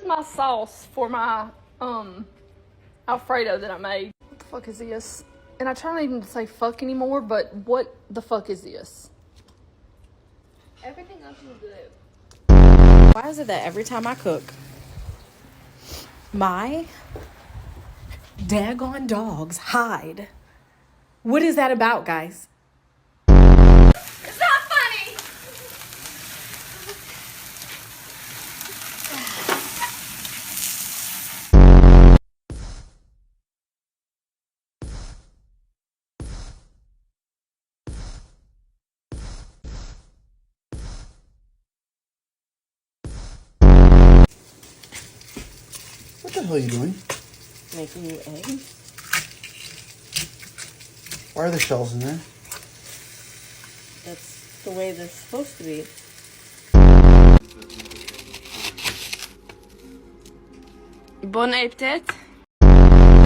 my sauce for my Alfredo that I made. What the fuck is this? And I try not even to say fuck anymore, but what the fuck is this? Everything else is good. Why is it that every time I cook, my daggone dogs hide? What is that about, guys? It's not funny! What the hell are you doing? Making you eggs. Why are there shells in there? That's the way they're supposed to be. Bon appetit.